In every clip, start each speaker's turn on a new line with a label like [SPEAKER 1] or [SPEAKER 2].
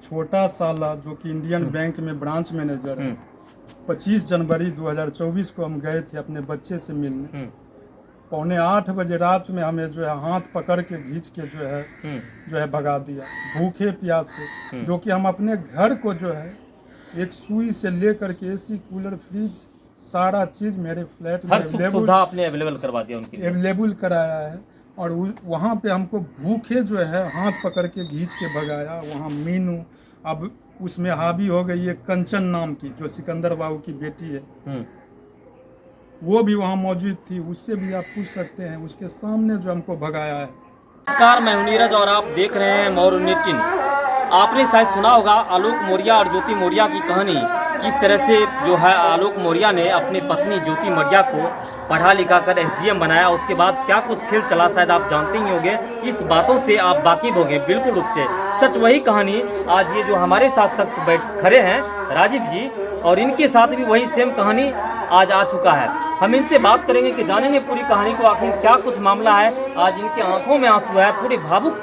[SPEAKER 1] छोटा साला जो कि इंडियन बैंक में ब्रांच मैनेजर है, 25 जनवरी 2024 को हम गए थे अपने बच्चे से मिलने। 7:45 बजे रात में हमें जो है हाथ पकड़ के खींच के जो है भगा दिया भूखे प्यासे, जो कि हम अपने घर को जो है एक सुई से लेकर के एसी कूलर फ्रिज सारा चीज मेरे फ्लैट में
[SPEAKER 2] अवेलेबल करवा दिया, उनकी
[SPEAKER 1] अवेलेबल कराया है। और वहाँ पे हमको भूखे जो है हाथ पकड़ के खींच के भगाया। वहाँ मीनू, अब उसमें हावी हो गई है कंचन नाम की, जो सिकंदर बाबू की बेटी है, वो भी वहाँ मौजूद थी, उससे भी आप पूछ सकते हैं। उसके सामने जो हमको भगाया है।
[SPEAKER 2] नमस्कार, मैं हूं नीरज और आप देख रहे हैं मोर 18। आपने शायद सुना होगा आलोक मौर्य और ज्योति मौर्य की कहानी, किस तरह से जो है आलोक मौर्य ने अपनी पत्नी ज्योति मौर्य को पढ़ा लिखा कर एसडीएम बनाया। उसके बाद क्या कुछ खेल चला, शायद आप जानते ही होंगे। इस बातों से आप वाकिफ होंगे बिल्कुल रूप से। सच वही कहानी आज ये जो हमारे साथ शख्स बैठ खड़े हैं राजीव जी, और इनके साथ भी वही सेम कहानी आज आ चुका है। हम इनसे बात करेंगे कि जानेंगे पूरी कहानी को, आखिर क्या कुछ मामला है। आज इनके आंखों में आंसू है, पूरे भावुक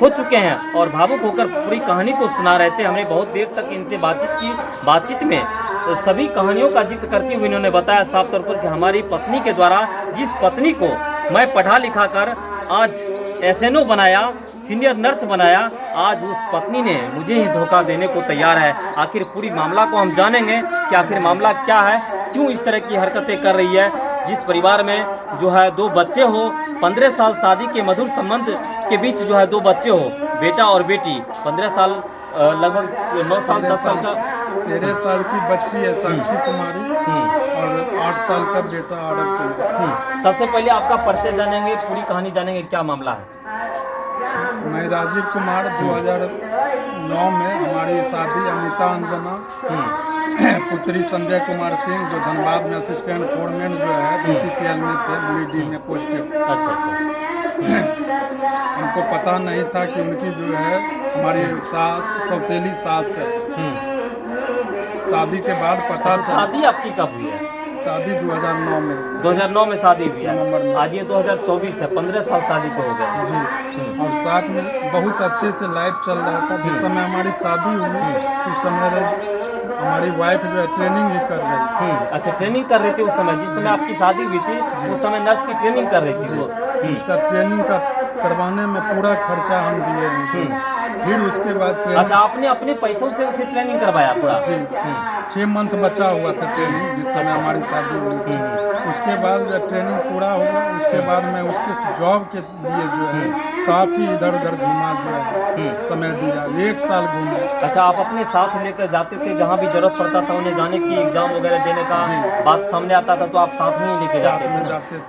[SPEAKER 2] हो चुके हैं और भावुक होकर पूरी कहानी को सुना रहे थे। हमने बहुत देर तक इनसे बातचीत की। बातचीत में तो सभी कहानियों का जिक्र करते हुए इन्होंने बताया साफ तौर पर कि हमारी पत्नी के द्वारा, जिस पत्नी को मैं पढ़ा लिखा कर आज एसएनओ बनाया, सीनियर नर्स बनाया, आज उस पत्नी ने मुझे ही धोखा देने को तैयार है। आखिर पूरी मामला को हम जानेंगे कि आखिर मामला क्या है, क्यों इस तरह की हरकतें कर रही है। जिस परिवार में जो है 2 बच्चे हो, 15 साल शादी के मधुर संबंध के बीच जो है 2 बच्चे हो, बेटा और बेटी, 15 साल लगभग 9 साल 10 साल का
[SPEAKER 1] 13 साल की बच्ची है साक्षी कुमारी, और 8 साल का बेटा आरब।
[SPEAKER 2] सबसे पहले आपका परिचय जानेंगे, पूरी कहानी जानेंगे, क्या मामला है।
[SPEAKER 1] मैं राजीव कुमार, 2009 में हमारी शादी अमिता अंजना पुत्री संजय कुमार सिंह, जो धनबाद में असिस्टेंट फोरमैन जो है बीसीसीएल में थे, बुरीडीह में पोस्टेड।
[SPEAKER 2] अच्छा।
[SPEAKER 1] हमको पता नहीं था कि उनकी जो है हमारी सास सौतेली सास है। शादी के बाद पता चला।
[SPEAKER 2] शादी आपकी कब हुई है?
[SPEAKER 1] शादी 2009 में।
[SPEAKER 2] 2009 में शादी हुई है,
[SPEAKER 1] नवंबर में।
[SPEAKER 2] आज ये 2024 है, 15 साल शादी को हो गए
[SPEAKER 1] जी। और साथ में बहुत अच्छे से लाइफ चल रहा था। जिस समय हमारी शादी हुई उस समय हमारी वाइफ जो है ट्रेनिंग ही कर रही थी।
[SPEAKER 2] अच्छा, ट्रेनिंग कर रही थी उस समय, जिस समय आपकी शादी हुई थी उस समय नर्स की ट्रेनिंग कर रही थी वो।
[SPEAKER 1] उसका ट्रेनिंग का करवाने में पूरा खर्चा हम दिए हैं। फिर उसके बाद
[SPEAKER 2] अच्छा, आपने अपने पैसों से उसे ट्रेनिंग करवाया पूरा?
[SPEAKER 1] जी। 6 मंथ बचा हुआ था ट्रेनिंग जिस समय हमारी शादी हुई थी। उसके बाद ट्रेनिंग पूरा हुआ, उसके बाद मैं उसके जॉब के लिए जो है काफ़ी इधर उधर घूमा, जो है समय दिया, 1 साल घूमा।
[SPEAKER 2] अच्छा, आप अपने साथ लेकर जाते थे जहाँ भी जरूरत पड़ता था उन्हें जाने की, एग्जाम वगैरह देने का बात सामने आता था तो आप साथ में ही लेके जाते
[SPEAKER 1] थे।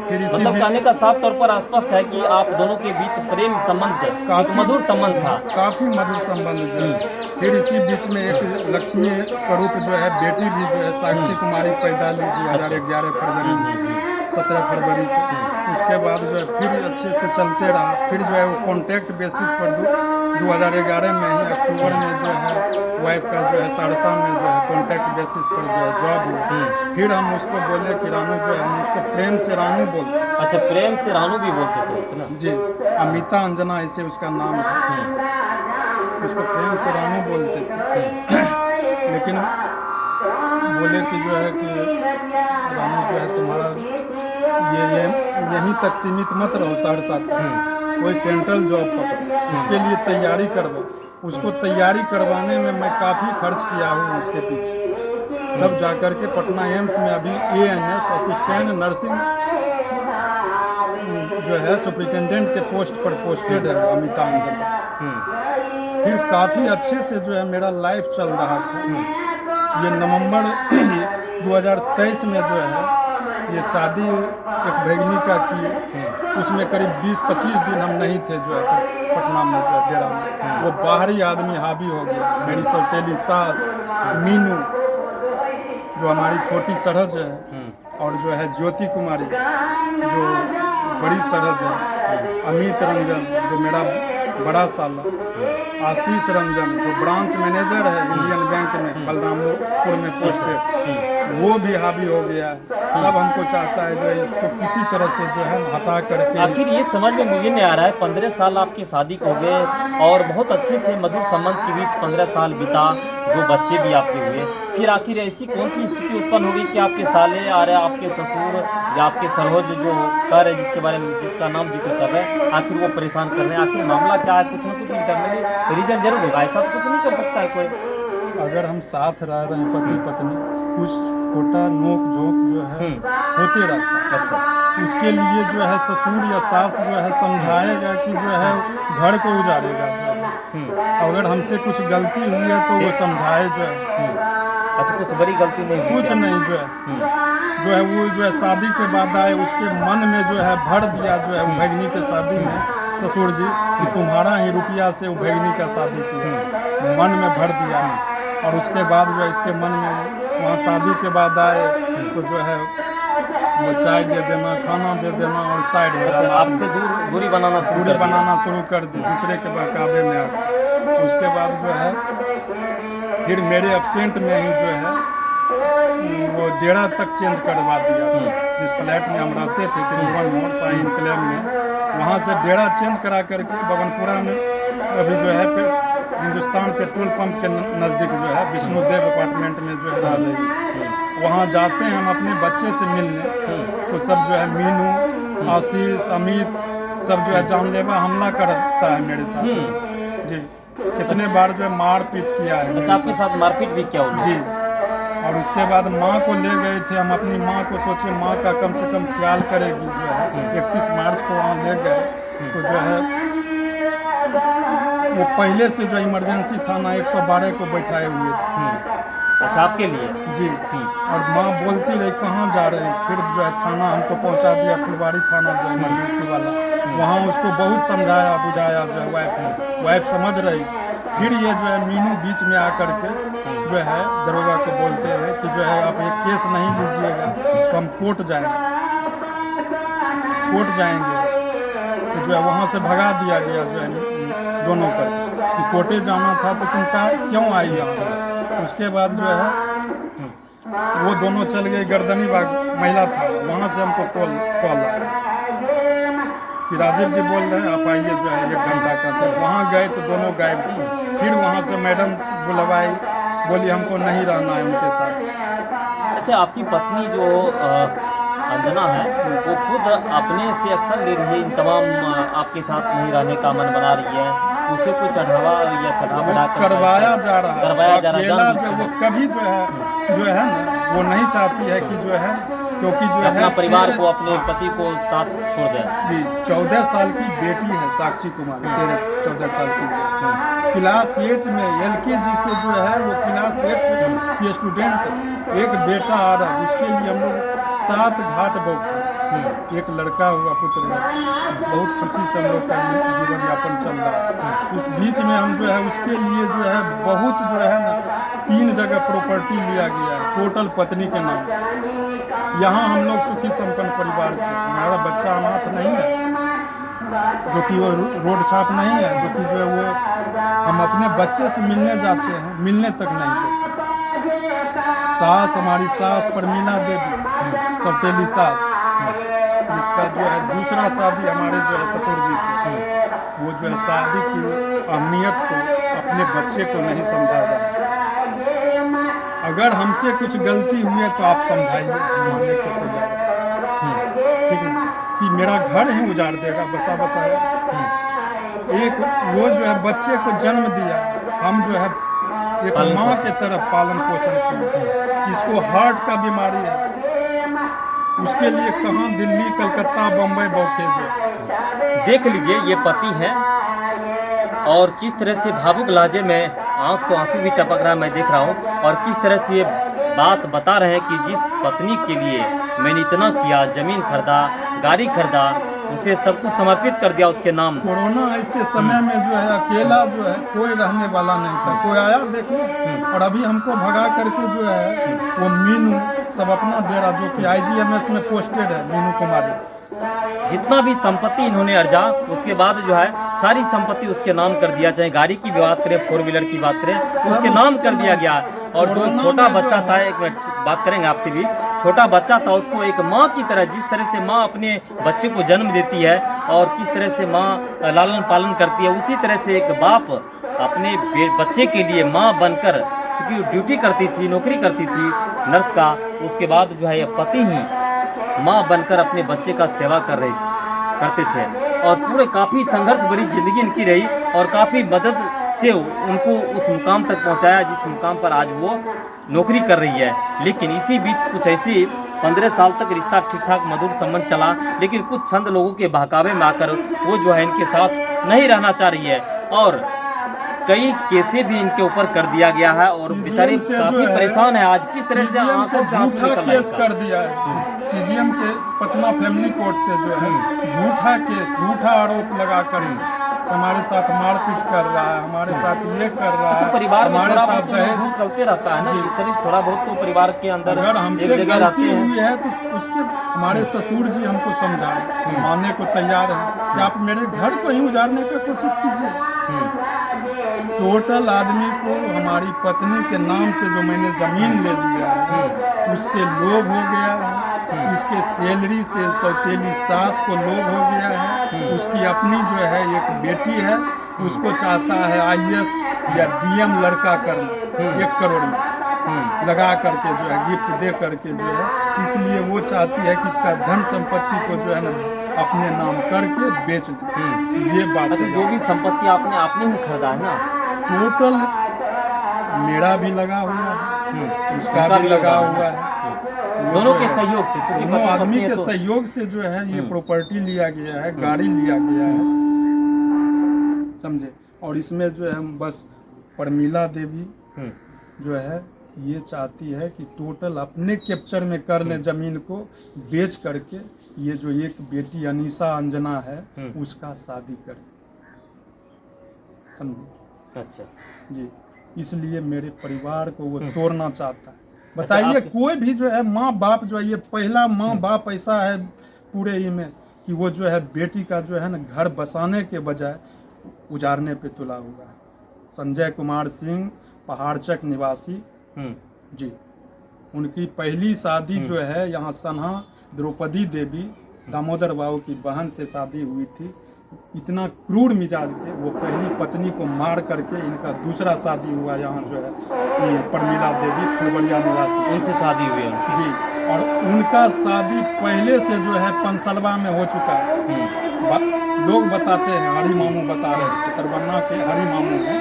[SPEAKER 1] फिर इसी
[SPEAKER 2] मतलब कहने का साफ तौर पर स्पष्ट है कि आप दोनों के बीच प्रेम संबंध, एक मधुर संबंध था,
[SPEAKER 1] काफी मधुर संबंध जो है। फिर इसी बीच में एक लक्ष्मी स्वरूप जो है बेटी भी जो है साक्षी कुमारी पैदा ली 2011 फरवरी 17 फरवरी को। उसके बाद जो है फिर अच्छे से चलते रहा। फिर जो है वो कॉन्ट्रैक्ट बेसिस पर 2011 में ही अक्टूबर में जो है वाइफ का जो है सहरसा में जो है कॉन्ट्रैक्ट बेसिस पर जो है जॉब हुआ। फिर हम उसको बोले कि रानू जो है, हम उसको प्रेम से रानू बोलते।
[SPEAKER 2] अच्छा, प्रेम से रानू भी बोलते थे ना?
[SPEAKER 1] जी, अमिता अंजना ऐसे उसका नाम है, उसको प्रेम से रानू बोलते थे। लेकिन बोले कि जो है कि रानू जो है तुम्हारा ये यहीं तक सीमित मत रहो, सहरसा तक कोई सेंट्रल जॉब पकड़ो, उसके लिए तैयारी करवाओ। उसको तैयारी करवाने में मैं काफ़ी खर्च किया हूँ उसके पीछे। तब जाकर के पटना एम्स में अभी ANS असिस्टेंट नर्सिंग जो है सुपरिटेंडेंट के पोस्ट पर पोस्टेड है अमिता अंजना। फिर काफ़ी अच्छे से जो है मेरा लाइफ चल रहा था। ये नवंबर 2023 में जो है ये शादी एक भैगनी का की, उसमें करीब 20-25 दिन हम नहीं थे जो है पटना में जो है डेरा में। वो बाहरी आदमी हावी हो गया। मेरी सौतेली सास मीनू जो हमारी छोटी सरहज है, और जो है ज्योति कुमारी जो बड़ी सरहज है, अमित रंजन जो मेरा बड़ा साला आशीष रंजन जो ब्रांच मैनेजर है इंडियन बैंक में बलरामपुर में पोस्टेड, वो भी हावी हो गया है। सब हमको चाहता है जो है इसको किसी तरह से जो है हटा करके।
[SPEAKER 2] आखिर ये समझ में मुझे नहीं आ रहा है, 15 साल आपकी शादी को हो गए और बहुत अच्छे से मधुर संबंध के बीच 15 साल बिता, 2 बच्चे भी आपके हुए, फिर आखिर ऐसी कौन सी स्थिति उत्पन्न हो गई कि आपके साले आ रहे, आपके ससुर या आपके सरहोज जो कर है जिसके बारे में जिसका नाम जिक्र कर रहे हैं, आखिर वो परेशान कर रहे हैं? आखिर मामला क्या है? कुछ ना कुछ इंटरनली रीजन जरूर होगा, ऐसा तो कुछ नहीं कर सकता है कोई।
[SPEAKER 1] अगर हम साथ रह रहे हैं पति पत्नी, कुछ छोटा नोक झोंक जो है होते रहता है।
[SPEAKER 2] अच्छा।
[SPEAKER 1] उसके लिए जो है ससुर या सास जो है समझाएगा कि जो है घर को उजाड़ेगा जो है। अगर हमसे कुछ गलती हुई है तो वो समझाए जो है।
[SPEAKER 2] अच्छा, कुछ बड़ी गलती नहीं हुई
[SPEAKER 1] कुछ
[SPEAKER 2] क्या?
[SPEAKER 1] नहीं जो है वो जो है शादी के बाद आए उसके मन में जो है भर दिया जो है वो भगनी के शादी में ससुर जी कि तुम्हारा ही रुपया से वो भगनी का शादी किया, मन में भर दिया। और उसके बाद जो है इसके मन में वहाँ शादी के बाद आए तो जो है वो चाय दे देना, खाना दे देना और साइड हो
[SPEAKER 2] अच्छा,
[SPEAKER 1] जाना,
[SPEAKER 2] आपसे दूरी बनाना शुरू
[SPEAKER 1] दूरी
[SPEAKER 2] कर दिया।
[SPEAKER 1] बनाना शुरू कर दी दूसरे के बहकावे में आकर। उसके बाद जो है फिर मेरे एब्सेंट में ही जो है वो डेरा तक चेंज करवा दिया। जिस फ्लैट में हम रहते थे त्रिभुवन मोड़ शाही इनक्लेव में, वहाँ से डेरा चेंज करा करके बगनपुरा में अभी जो है हिंदुस्तान पेट्रोल पंप के नज़दीक जो है विष्णुदेव अपार्टमेंट में जो है रह रही। वहाँ जाते हैं हम अपने बच्चे से मिलने तो सब जो है मीनू, आशीष, अमित सब जो है जानलेवा हमला करता है मेरे साथ जी। कितने बार जो है मार पीट किया है मेरे
[SPEAKER 2] अच्छा, आपके साथ मारपीट भी क्या हुआ?
[SPEAKER 1] जी। और उसके बाद माँ को ले गए थे हम, अपनी माँ को सोचे माँ का कम से कम ख्याल करेगी जो है। 31 मार्च को वहाँ ले गए तो जो है वो पहले से जो इमरजेंसी थाना 112 को बैठाए हुए थे।
[SPEAKER 2] अच्छा, आपके लिए?
[SPEAKER 1] जी। और माँ बोलती रही कहाँ जा रहे हैं, फिर जो है थाना हमको पहुँचा दिया, फुलवाड़ी थाना जो है इमरजेंसी वाला। वहाँ उसको बहुत समझाया बुझाया जो है वाइफ समझ रही। फिर ये जो है मीनू बीच में आकर के जो है दरोगा को बोलते हैं कि जो है आप ये केस नहीं लीजिएगा तो हम कोर्ट जाएंगे। तो जो है वहाँ से भगा दिया गया जो है दोनों पर कि कोर्टे जाना था तो तुम कहाँ क्यों आई यहाँ। उसके बाद जो है वो दोनों चल गए गर्दनी बाग महिला था, वहाँ से हमको कॉल आया कि राजीव जी बोल रहे हैं आप आइए जो है 1 घंटा का। तो वहाँ गए तो दोनों गायब थे। फिर वहाँ से मैडम बुलवाई, बोली हमको नहीं रहना है उनके साथ।
[SPEAKER 2] अच्छा, आपकी पत्नी जो अंजना है वो खुद अपने से एक्शन ले रही है, इन तमाम आपके साथ नहीं रहने का मन बना रही है, उसे कोई चढ़ावा या चढ़ा बढ़ा
[SPEAKER 1] करवाया जा रहा है। अकेला जो वो
[SPEAKER 2] है
[SPEAKER 1] कभी जो है ना वो नहीं चाहती है कि जो है, क्योंकि जो है
[SPEAKER 2] अपना परिवार को अपने पति को साथ छोड़ दे।
[SPEAKER 1] जी 14 साल की बेटी है साक्षी कुमारी, 13-14 साल की, क्लास 8 में LKG से जो है वो क्लास 8 की स्टूडेंट। एक बेटा आ रहा है, उसके लिए हम लोग 7 घाट बौखे, एक लड़का हुआ पुत्र हुआ, बहुत खुशी से हम लोग का जीवन यापन चल रहा है। इस बीच में हम जो है उसके लिए जो है बहुत जो है ना 3 जगह प्रॉपर्टी लिया गया है टोटल पत्नी के नाम। यहाँ हम लोग सुखी संपन्न परिवार से, हमारा बच्चा अनाथ नहीं है, जो कि वो रोड छाप नहीं है, जो कि जो है वो हम अपने बच्चे से मिलने जाते हैं, मिलने तक नहीं देते। सास हमारी सास परमीला देवी सौतेली सास, जिसका जो है दूसरा शादी हमारे जो है ससुर जी से, वो जो है शादी की अहमियत को अपने बच्चे को नहीं समझा रहा। अगर हमसे कुछ गलती हुई है तो आप समझाइए, मानने को तैयार है। ठीक है कि मेरा घर ही उजाड़ देगा बसा बसाया। एक वो जो है बच्चे को जन्म दिया, हम जो है एक माँ के तरफ पालन पोषण किया। इसको हार्ट का बीमारी है, उसके लिए कहाँ दिल्ली कलकत्ता बम्बई बौखे जो।
[SPEAKER 2] देख लीजिए ये पति है और किस तरह से भावुक लहजे में आंख से आंसू भी टपक रहा है, मैं देख रहा हूँ। और किस तरह से ये बात बता रहे हैं कि जिस पत्नी के लिए मैंने इतना किया, ज़मीन खरीदा, गाड़ी खरीदा, उसे सब कुछ समर्पित कर दिया उसके नाम।
[SPEAKER 1] कोरोना ऐसे समय में जो है अकेला जो है कोई रहने वाला नहीं था, कोई आया देखने। और अभी हमको भगा करके जो है वो मीनू सब अपना डेरा, जो कि IGMS में पोस्टेड है मीनू कुमारी,
[SPEAKER 2] जितना भी संपत्ति इन्होंने अर्जा, उसके बाद जो है सारी संपत्ति उसके नाम कर दिया, चाहे गाड़ी की भी बात करें, 4 व्हीलर की बात करें, उसके नाम कर दिया गया। और जो छोटा बच्चा था, एक मिनट बात करेंगे आपसे भी, छोटा बच्चा था, उसको एक माँ की तरह, जिस तरह से माँ अपने बच्चे को जन्म देती है और किस तरह से माँ लालन पालन करती है, उसी तरह से एक बाप अपने बच्चे के लिए माँ बनकर, चूँकि ड्यूटी करती थी, नौकरी करती थी नर्स का, उसके बाद जो है ये पति ही माँ बनकर अपने बच्चे का सेवा करते थे। और पूरे काफ़ी संघर्ष भरी जिंदगी इनकी रही और काफ़ी मदद से उनको उस मुकाम तक पहुंचाया जिस मुकाम पर आज वो नौकरी कर रही है। लेकिन इसी बीच कुछ ऐसी 15 साल तक रिश्ता ठीक ठाक मधुर संबंध चला, लेकिन कुछ चंद लोगों के बहकावे में आकर वो जो है इनके साथ नहीं रहना चाह रही है और कई केसें भी इनके ऊपर कर दिया गया है और बेचारे काफी परेशान है। आज किस तरह से आंखों से आंसू
[SPEAKER 1] झूठा
[SPEAKER 2] निकल
[SPEAKER 1] केस कर दिया है सीजीएम के पटना फैमिली कोर्ट से जो है झूठा केस, झूठा आरोप लगाकर हमारे साथ मारपीट कर रहा है, हमारे साथ ये कर रहा है।
[SPEAKER 2] परिवार में
[SPEAKER 1] हमारे
[SPEAKER 2] थोड़ा
[SPEAKER 1] साथ
[SPEAKER 2] बहुत तो चलते रहता है ना, इस तरह थोड़ा बहुत तो परिवार के अंदर
[SPEAKER 1] अगर हमसे गलती हुई है तो उसके हमारे ससुर जी हमको समझाए, मानने को तैयार है कि आप मेरे घर को ही उजाड़ने का कोशिश कीजिए। टोटल आदमी को हमारी पत्नी के नाम से जो मैंने जमीन ले लिया है उससे लोभ हो गया है, इसके सैलरी से सौतेली सास को लोभ हो गया है। उसकी अपनी जो है एक बेटी है, उसको चाहता है आईएएस या डीएम लड़का करना 1 करोड़ में लगा करके जो है गिफ्ट दे करके जो है, इसलिए वो चाहती है कि इसका धन संपत्ति को जो है ना अपने नाम करके बेच दे। ये बात
[SPEAKER 2] अच्छा, जो भी संपत्ति आपने ही खरीदा है ना,
[SPEAKER 1] टोटल मेरा भी लगा हुआ है, उसका भी लगा हुआ है,
[SPEAKER 2] दोनों के सहयोग से,
[SPEAKER 1] दोनों आदमी के सहयोग से जो है ये प्रॉपर्टी लिया गया है, गाड़ी लिया गया है, समझे। और इसमें जो है हम बस प्रमीला देवी जो है ये चाहती है कि टोटल अपने कैप्चर में कर ले जमीन को, बेच करके ये जो एक बेटी अनीसा अंजना है उसका शादी करे, समझे।
[SPEAKER 2] अच्छा
[SPEAKER 1] जी, इसलिए मेरे परिवार को वो तोड़ना चाहता है। बताइए कोई भी जो है माँ बाप जो है, ये पहला माँ बाप ऐसा है पूरे ही में कि वो जो है बेटी का जो है ना घर बसाने के बजाय उजाड़ने पे तुला हुआ है। संजय कुमार सिंह पहाड़चक निवासी जी, उनकी पहली शादी जो है यहाँ सन्हा द्रौपदी देवी दामोदर बाबू की बहन से शादी हुई थी। इतना क्रूर मिजाज के वो पहली पत्नी को मार करके इनका दूसरा शादी हुआ यहाँ जो है ये प्रमीला देवी फुलबरिया निवासी,
[SPEAKER 2] उनसे शादी हुई है
[SPEAKER 1] जी। और उनका शादी पहले से जो है पंसलवा में हो चुका है। लोग बताते हैं, हरी मामू बता रहे थे, तरबन्ना के हरी मामू हैं,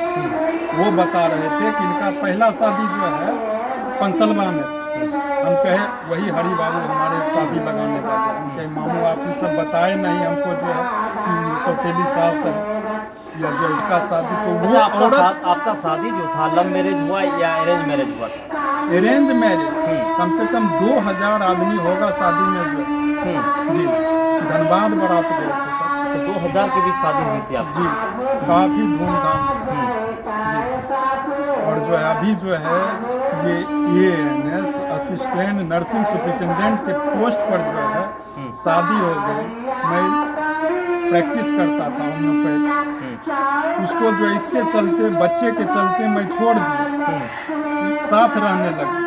[SPEAKER 1] वो बता रहे थे कि इनका पहला शादी जो है पंसलवा में। हम कहे वही हरी बाबू हमारे शादी लगाने वाले, हम कहे मामू आप ये सब बताए नहीं हमको जो है कि सौतेली सास है या जो इसका शादी। तो वो
[SPEAKER 2] आपका शादी जो था लव मैरिज हुआ या अरेंज मैरिज हुआ था?
[SPEAKER 1] अरेंज मैरिज, कम से कम 2000 आदमी होगा शादी में जो जी, धनबाद बारात गए थे सर।
[SPEAKER 2] अच्छा, 2000 के बीच शादी हुई थी आप?
[SPEAKER 1] जी, काफ़ी धूमधाम से जी। और जो है अभी जो है ये एएनएस असिस्टेंट नर्सिंग सुपरिटेंडेंट के पोस्ट पर जो है शादी हो गई। मैं प्रैक्टिस करता था होम्योपैथ, उसको जो इसके चलते बच्चे के चलते मैं छोड़ दिया, साथ रहने लगे।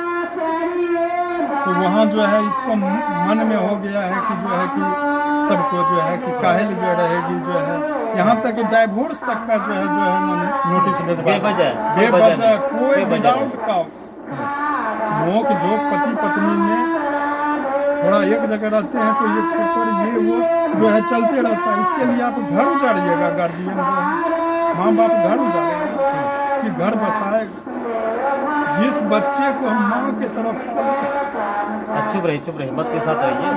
[SPEAKER 1] तो वहाँ जो है इसको मन में हो गया है कि जो है कि सबको जो है कि काहिल जो रहेगी जो है, यहाँ तक कि डाइवोर्स तक का जो है नोटिस बेवजह कोई विदाउट का नोक झोंक पति पत्नी में थोड़ा एक जगह रहते हैं तो ये ऊपर ये वो जो है चलते रहता है। इसके लिए आप घर उजाड़िएगा, गार्जियन जो है माँ बाप घर उजाड़ेगा कि घर बसाएगा। जिस बच्चे को हम माँ के तरफ पाले,
[SPEAKER 2] चुप रही मत के साथ रहिए।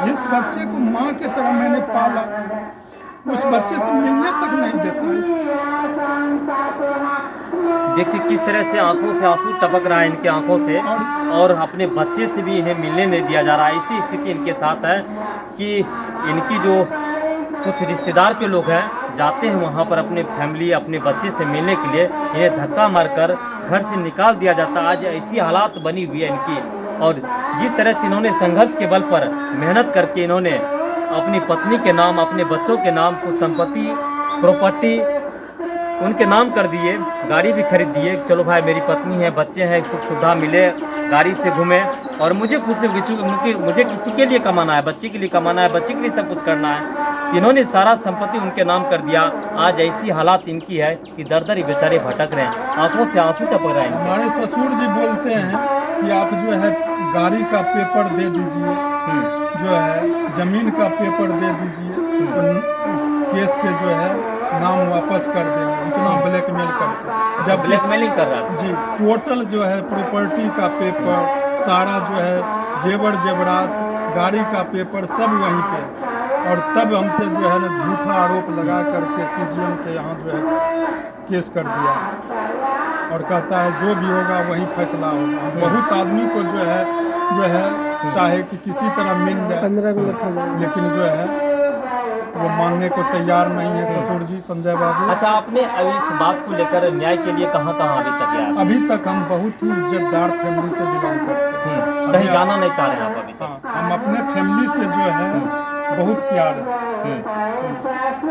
[SPEAKER 1] जिस बच्चे को माँ के तरह मैंने पाला उस बच्चे से मिलने तक नहीं देता है।
[SPEAKER 2] देखिए किस तरह से आंखों से आंसू टपक रहा है इनके आंखों से, और अपने बच्चे से भी इन्हें मिलने नहीं दिया जा रहा है। ऐसी स्थिति इनके साथ है कि इनकी जो कुछ रिश्तेदार के लोग हैं जाते हैं वहाँ पर अपने फैमिली अपने बच्चे से मिलने के लिए, इन्हें धक्का मारकर घर से निकाल दिया जाता है। आज ऐसी हालात बनी हुई है इनकी, और जिस तरह से इन्होंने संघर्ष के बल पर मेहनत करके इन्होंने अपनी पत्नी के नाम, अपने बच्चों के नाम कुछ संपत्ति, प्रॉपर्टी उनके नाम कर दिए, गाड़ी भी खरीद दिए। चलो भाई मेरी पत्नी है, बच्चे हैं, सुख सुविधा मिले, गाड़ी से घूमे और मुझे मुझे किसी के लिए कमाना है, बच्चे के लिए कमाना है, बच्चे के लिए सब कुछ करना है। इन्होंने सारा संपत्ति उनके नाम कर दिया। आज ऐसी हालात इनकी है कि दर दर बेचारे भटक रहे हैं, आंखों से आंसू टपक रहे हैं।
[SPEAKER 1] हमारे ससुर जी बोलते हैं कि आप जो है गाड़ी का पेपर दे दीजिए, जो है जमीन का पेपर दे दीजिए, तो केस से जो है नाम वापस कर देंगे। इतना ब्लैकमेल करते हैं। जब
[SPEAKER 2] ब्लैकमेलिंग कर रहा है
[SPEAKER 1] जी टोटल जो है प्रॉपर्टी का पेपर, सारा जो है जेवर जेवरात, गाड़ी का पेपर सब वहीं पे है। और तब हमसे जो है ना झूठा आरोप लगा करके सीजीएम के यहाँ जो है केस कर दिया और कहता है जो भी होगा वही फैसला होगा। बहुत आदमी को जो है चाहे कि किसी तरह मिल जाए, 15 मिनट लेकिन जो है वो मानने को तैयार नहीं है ससुर जी, संजय बाबू।
[SPEAKER 2] अच्छा, आपने अभी इस बात को लेकर न्याय के लिए कहाँ अभी तक गया?
[SPEAKER 1] अभी तक हम बहुत ही इज्जतदार फैमिली से बिलोंग करते हैं।
[SPEAKER 2] कहीं जाना नहीं चाह रहे हैं आप अभी तक?
[SPEAKER 1] हाँ, हम अपने फैमिली से जो है बहुत प्यार है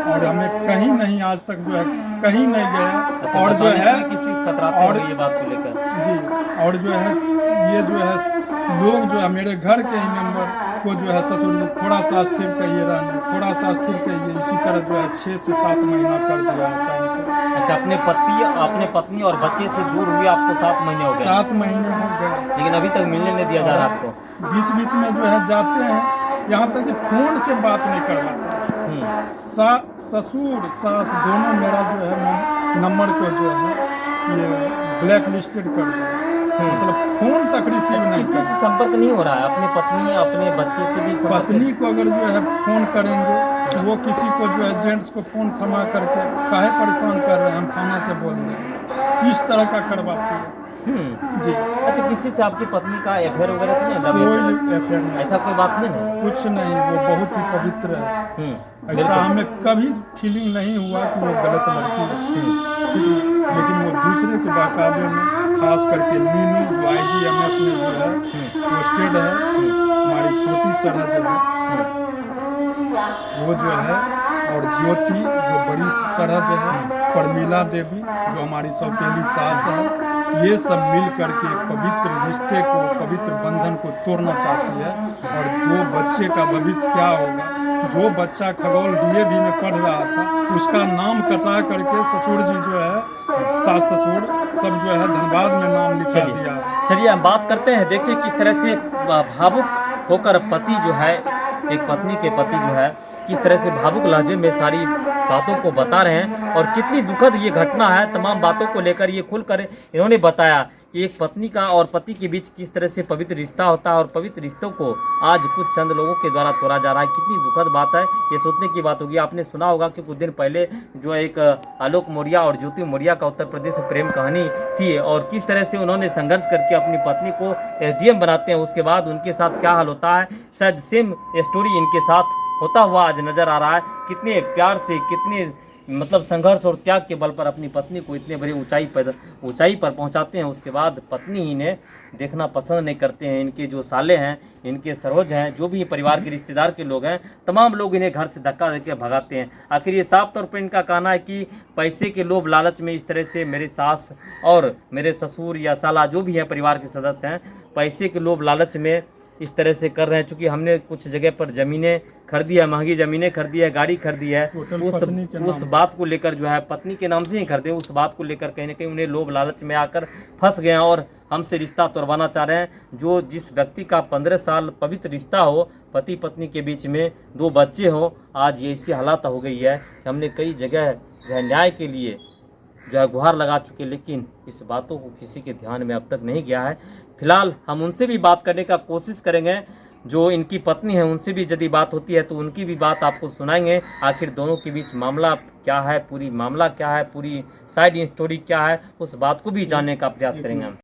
[SPEAKER 1] और हमें कहीं नहीं आज तक जो है कहीं नहीं गए।
[SPEAKER 2] अच्छा,
[SPEAKER 1] और जो है
[SPEAKER 2] किसी खतरा और ये बात को लेकर
[SPEAKER 1] जी, और जो है ये जो है लोग जो है मेरे घर के ही मेंबर को जो है ससुर जी थोड़ा सा स्थिर कहिए रहने, थोड़ा सा स्थिर कहिए, इसी तरह जो है 6 से 7 महीना कर दिया होता है इनको।
[SPEAKER 2] अच्छा, अपने पत्नी और बच्चे से दूर हुए आपको 7 महीने हो गए?
[SPEAKER 1] 7 महीने हो गए,
[SPEAKER 2] लेकिन अभी तक मिलने नहीं दिया जा रहा आपको?
[SPEAKER 1] बीच बीच में जो है जाते हैं, यहाँ तक कि फोन से बात नहीं करवाते। ससुर सास दोनों मेरा जो है नंबर को जो है ये ब्लैक लिस्टेड कर दिया, मतलब फोन तक रिसीव नहीं।
[SPEAKER 2] किसी से संपर्क नहीं हो रहा है? अपनी पत्नी अपने बच्चे से भी
[SPEAKER 1] पत्नी को अगर जो है फोन करेंगे तो वो किसी को जो है जेंट्स को फोन थमा करके काहे परेशान कर रहे हैं, हम थाना से बोल रहे हैं, इस तरह का करवाती है जी।
[SPEAKER 2] अच्छा, किसी से आपकी पत्नी का अफेयर वगैरह तो नहीं?
[SPEAKER 1] कोई अफेयर नहीं,
[SPEAKER 2] ऐसा कोई बात नहीं है?
[SPEAKER 1] कुछ नहीं, वो बहुत ही पवित्र है। ऐसा हमें कभी फीलिंग नहीं हुआ कि वो गलत लड़की है। लेकिन वो दूसरे के बाकायदे में खास करके मीनू जो IGMS में जो है पोस्टेड है, हमारी छोटी सरहद जो है वो जो है, और ज्योति जो बड़ी सरहद है, परमीला देवी जो हमारी सौतेली सास है, ये सब मिल करके पवित्र रिश्ते को, पवित्र बंधन को तोड़ना चाहती है। और 2 बच्चे का भविष्य क्या होगा? जो बच्चा खगौल DAV में पढ़ रहा था उसका नाम कटा करके ससुर जी जो है, सास ससुर सब जो है धनबाद में नाम लिखा दिया।
[SPEAKER 2] चलिए हम बात करते हैं। देखिए किस तरह से भावुक होकर पति जो है, एक पत्नी के पति जो है किस तरह से भावुक लहजे में सारी बातों को बता रहे हैं और कितनी दुखद ये घटना है। तमाम बातों को लेकर ये खुलकर इन्होंने बताया कि एक पत्नी का और पति के बीच किस तरह से पवित्र रिश्ता होता है और पवित्र रिश्तों को आज कुछ चंद लोगों के द्वारा तोड़ा जा रहा है। कितनी दुखद बात है, ये सोचने की बात होगी। आपने सुना होगा कि कुछ दिन पहले जो एक आलोक मौर्य और ज्योति मौर्य का उत्तर प्रदेश में प्रेम कहानी थी और किस तरह से उन्होंने संघर्ष करके अपनी पत्नी को SDM बनाते हैं। उसके बाद उनके साथ क्या हाल होता है, शायद सेम स्टोरी इनके साथ होता हुआ आज नजर आ रहा है। कितने प्यार से, कितने मतलब संघर्ष और त्याग के बल पर अपनी पत्नी को इतने बड़ी ऊंचाई पर पहुंचाते हैं। उसके बाद पत्नी इन्हें देखना पसंद नहीं करते हैं। इनके जो साले हैं, इनके सरोज हैं, जो भी परिवार के रिश्तेदार के लोग हैं, तमाम लोग इन्हें घर से धक्का देकर भगाते हैं। आखिर ये साफ तौर पर इनका कहना है कि पैसे के लोभ लालच में इस तरह से मेरे सास और मेरे ससुर या साला जो भी है परिवार के सदस्य हैं, पैसे के लोभ लालच में इस तरह से कर रहे हैं। चूँकि हमने कुछ जगह पर ज़मीनें खरीदी है, महंगी ज़मीनें खरीदी है, गाड़ी खरीदी है, उस बात को लेकर जो है पत्नी के नाम से ही खरीदे, उस बात को लेकर कहीं ना कहीं उन्हें लोभ लालच में आकर फंस गए हैं और हमसे रिश्ता तोड़वाना चाह रहे हैं। जो जिस व्यक्ति का 15 साल पवित्र रिश्ता हो, पति पत्नी के बीच में 2 बच्चे हो, आज ये ऐसी हालत हो गई है कि हमने कई जगह जो है न्याय के लिए जो है गुहार लगा चुके, लेकिन इस बातों को किसी के ध्यान में अब तक नहीं गया है। फिलहाल हम उनसे भी बात करने का कोशिश करेंगे, जो इनकी पत्नी है, उनसे भी यदि बात होती है तो उनकी भी बात आपको सुनाएंगे। आखिर दोनों के बीच मामला क्या है, पूरी मामला क्या है, पूरी साइड स्टोरी क्या है, उस बात को भी जानने का प्रयास करेंगे हम।